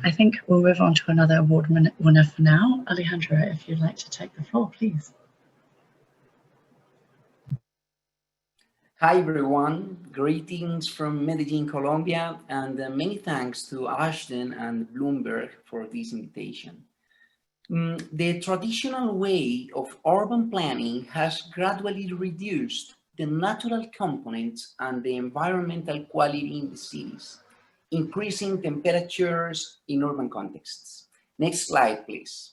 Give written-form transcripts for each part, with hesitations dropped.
I think we'll move on to another award winner for now. Alejandro, if you'd like to take the floor, please. Hi everyone, greetings from Medellin, Colombia, and many thanks to Ashton and Bloomberg for this invitation. The traditional way of urban planning has gradually reduced the natural components and the environmental quality in the cities, increasing temperatures in urban contexts. Next slide, please.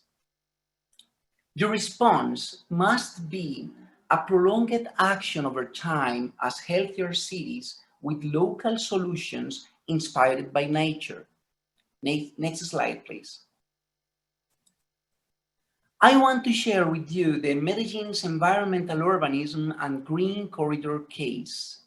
The response must be a prolonged action over time as healthier cities with local solutions inspired by nature. Next slide, please. I want to share with you the Medellin's environmental urbanism and green corridor case.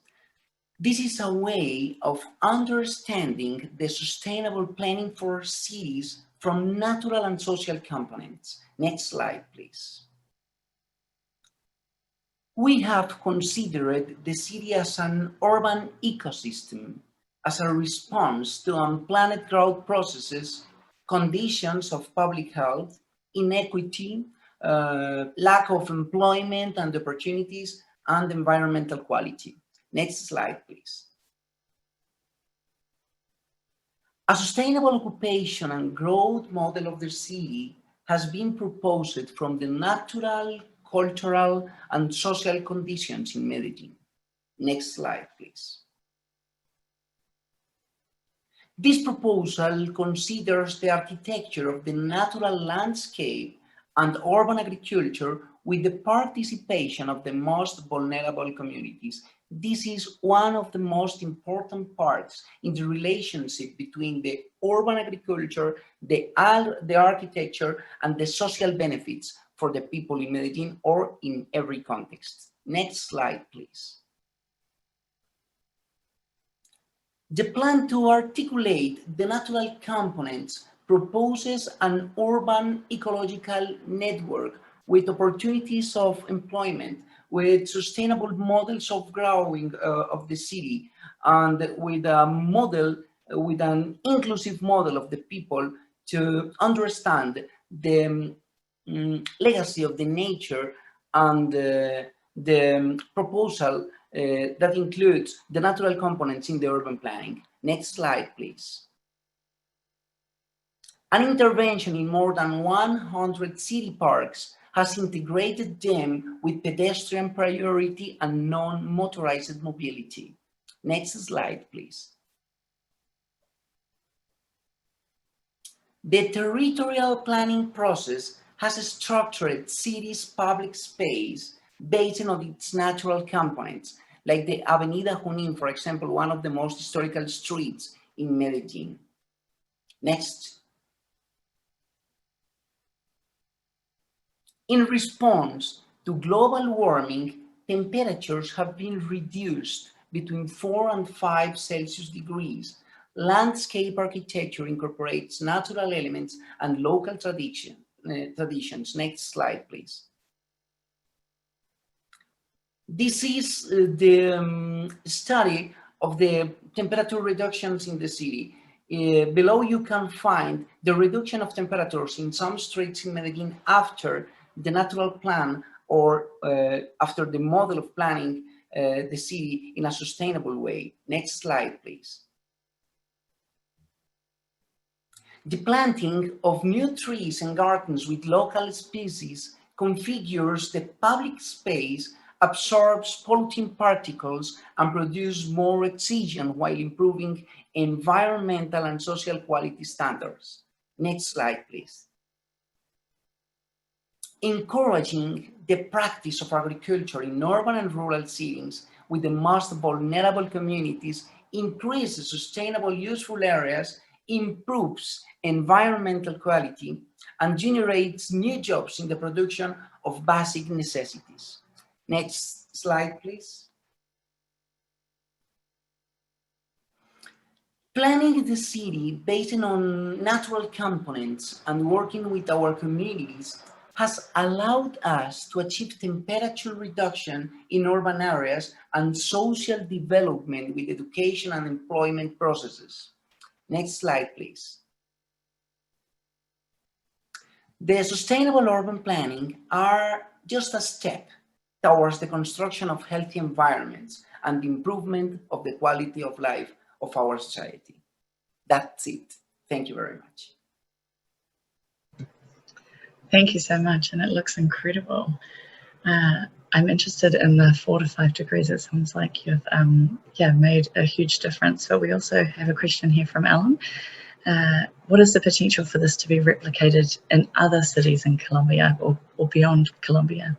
This is a way of understanding the sustainable planning for cities from natural and social components. Next slide, please. We have considered the city as an urban ecosystem, as a response to unplanned growth processes, conditions of public health, inequity, lack of employment and opportunities, and environmental quality. Next slide, please. A sustainable occupation and growth model of the city has been proposed from the natural, cultural, and social conditions in Medellin. Next slide, please. This proposal considers the architecture of the natural landscape and urban agriculture with the participation of the most vulnerable communities. This is one of the most important parts in the relationship between the urban agriculture, the architecture, and the social benefits for the people in Medellin or in every context. Next slide, please. The plan to articulate the natural components proposes an urban ecological network with opportunities of employment, with sustainable models of growing of the city, and with a model, with an inclusive model of the people to understand the legacy of the nature and the proposal that includes the natural components in the urban planning. Next slide, please. An intervention in more than 100 city parks has integrated them with pedestrian priority and non-motorized mobility. Next slide, please. The territorial planning process has structured cities' public space based on its natural components, like the Avenida Junín, for example, one of the most historical streets in Medellin. Next. In response to global warming, temperatures have been reduced between 4 and 5 Celsius degrees. Landscape architecture incorporates natural elements and local traditions. Next slide, please. This is the study of the temperature reductions in the city. Below you can find the reduction of temperatures in some streets in Medellin after the natural plan or after the model of planning the city in a sustainable way. Next slide, please. The planting of new trees and gardens with local species configures the public space, absorbs polluting particles, and produces more oxygen while improving environmental and social quality standards. Next slide, please. Encouraging the practice of agriculture in urban and rural settings with the most vulnerable communities increases sustainable useful areas, improves environmental quality, and generates new jobs in the production of basic necessities. Next slide, please. Planning the city based on natural components and working with our communities has allowed us to achieve temperature reduction in urban areas and social development with education and employment processes. Next slide, please. The sustainable urban planning are just a step towards the construction of healthy environments and the improvement of the quality of life of our society. That's it. Thank you very much. Thank you so much, and it looks incredible. I'm interested in the 4 to 5 degrees. It sounds like you've made a huge difference. But we also have a question here from Alan. What is the potential for this to be replicated in other cities in Colombia or beyond Colombia?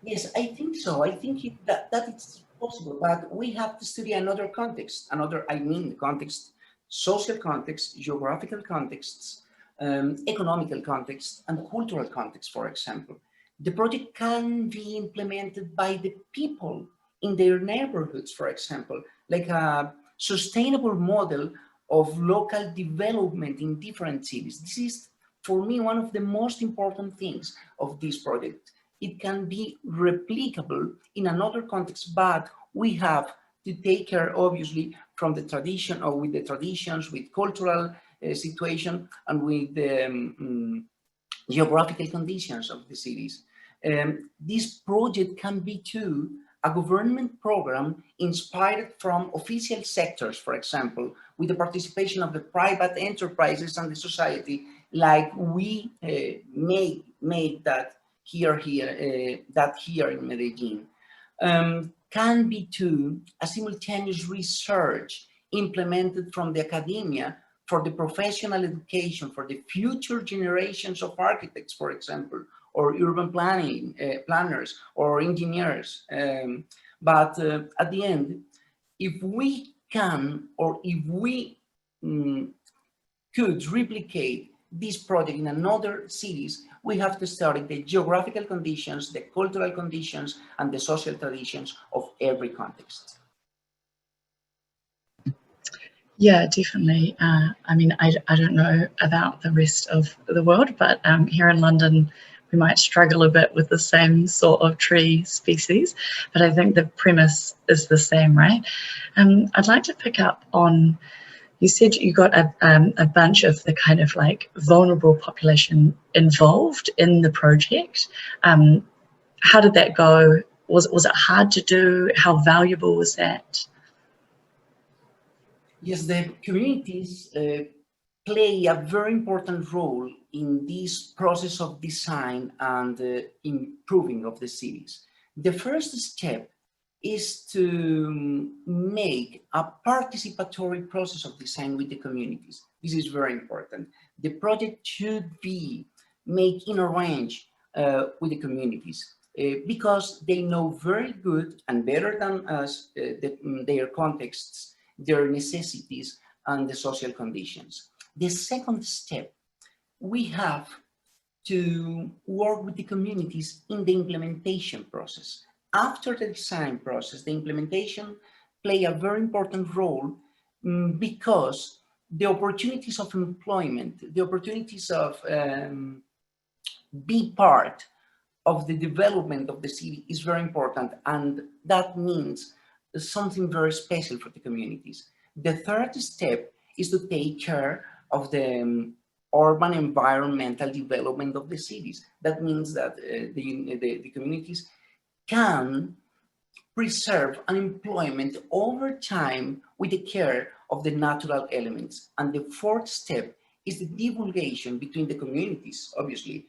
Yes, I think so. I think that it's possible, but we have to study another context, context, social context, geographical contexts, economical context, and cultural context, for example. The project can be implemented by the people in their neighborhoods, for example, like a sustainable model of local development in different cities. This is, for me, one of the most important things of this project. It can be replicable in another context, but we have to take care, obviously, from the tradition or with the traditions, with cultural situation, and with the geographical conditions of the cities. This project can be too a government program inspired from official sectors, for example, with the participation of the private enterprises and the society, like we made that here in Medellin. Can be too a simultaneous research implemented from the academia for the professional education for the future generations of architects, for example, or urban planning planners or engineers. But at the end, if we can or if we could replicate this project in another cities, we have to study the geographical conditions, the cultural conditions, and the social traditions of every context. Yeah, definitely. I mean, I don't know about the rest of the world, but here in London, we might struggle a bit with the same sort of tree species, but I think the premise is the same, right? I'd like to pick up on, you said you got a bunch of the kind of like vulnerable population involved in the project. How did that go? Was it hard to do? How valuable was that? Yes, the communities play a very important role in this process of design and improving of the cities. The first step is to make a participatory process of design with the communities. This is very important. The project should be made in a range with the communities because they know very good and better than us their contexts, their necessities, and the social conditions. The second step, we have to work with the communities in the implementation process. After the design process, the implementation play a very important role because the opportunities of employment, the opportunities of be part of the development of the city is very important, and that means something very special for the communities. The third step is to take care of the urban environmental development of the cities. That means that the communities can preserve employment over time with the care of the natural elements. And the fourth step is the divulgation between the communities, obviously,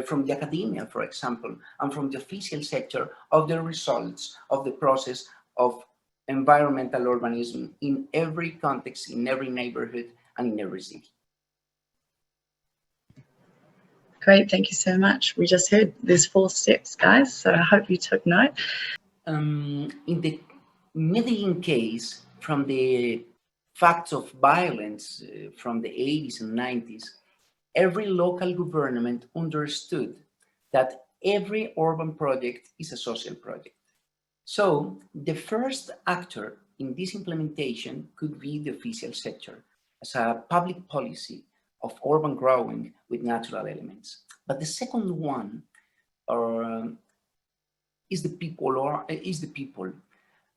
from the academia, for example, and from the official sector of the results of the process of environmental urbanism in every context, in every neighborhood, and in every city. Great, thank you so much. We just heard there's 4 steps, guys, so I hope you took note. In the Medellin case, from the facts of violence from the 80s and 90s, every local government understood that every urban project is a social project. So the first actor in this implementation could be the official sector as a public policy of urban growing with natural elements. But the second one is the people.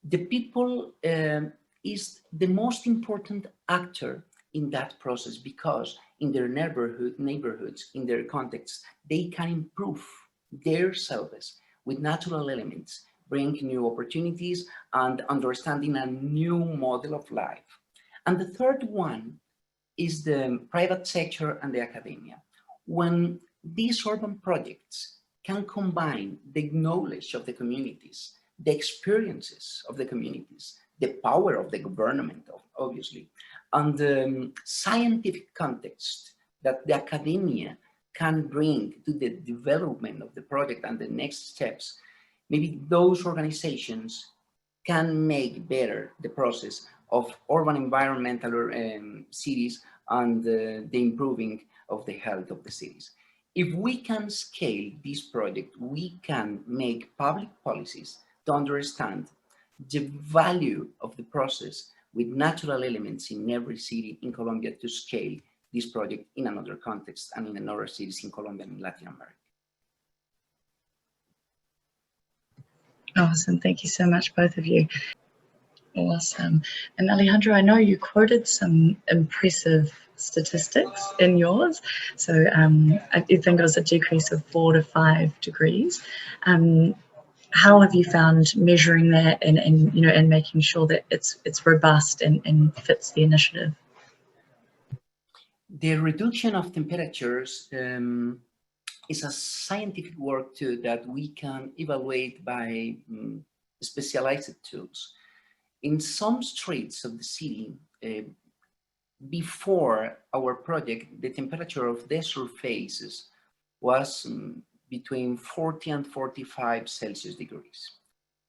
The people is the most important actor in that process, because in their neighborhoods, in their contexts, they can improve their selves with natural elements, bring new opportunities and understanding a new model of life. And the third one is the private sector and the academia. When these urban projects can combine the knowledge of the communities, the experiences of the communities, the power of the government, obviously, and the scientific context that the academia can bring to the development of the project and the next steps, maybe those organizations can make better the process of urban environmental cities and the improving of the health of the cities. If we can scale this project, we can make public policies to understand the value of the process with natural elements in every city in Colombia to scale this project in another context and in other cities in Colombia and Latin America. Awesome. Thank you so much, both of you. Awesome. And Alejandro, I know you quoted some impressive statistics in yours. So I think it was a decrease of 4 to 5 degrees. How have you found measuring that and you know, and making sure that it's robust and fits the initiative? The reduction of temperatures is a scientific work too that we can evaluate by specialized tools. In some streets of the city, before our project, the temperature of the surfaces was between 40 and 45 Celsius degrees.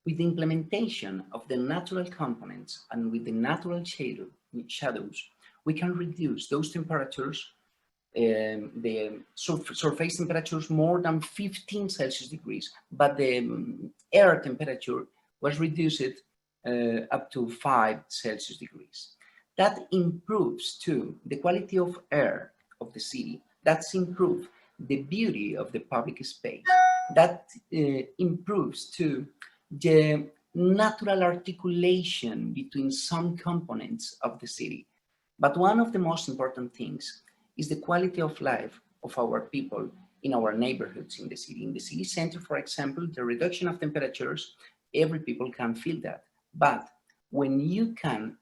With the implementation of the natural components and with the natural shadows, we can reduce those temperatures, the surface temperatures more than 15 Celsius degrees, but the air temperature was reduced up to 5 Celsius degrees. That improves too the quality of air of the city. That's improved the beauty of the public space. That improves too the natural articulation between some components of the city. But one of the most important things is the quality of life of our people in our neighborhoods in the city. In the city center, for example, the reduction of temperatures, every people can feel that. But when you can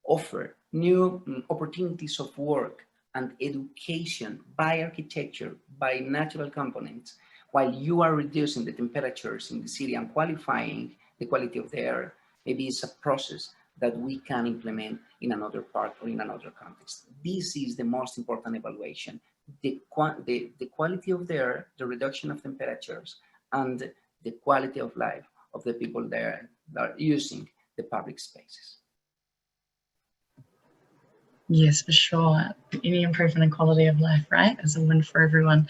offer new opportunities of work and education by architecture, by natural components, while you are reducing the temperatures in the city and qualifying the quality of the air, maybe it's a process that we can implement in another part or in another context. This is the most important evaluation, the quality of the air, the reduction of temperatures, and the quality of life of the people there that are using the public spaces. Yes, for sure. Any improvement in quality of life, right, is a win for everyone.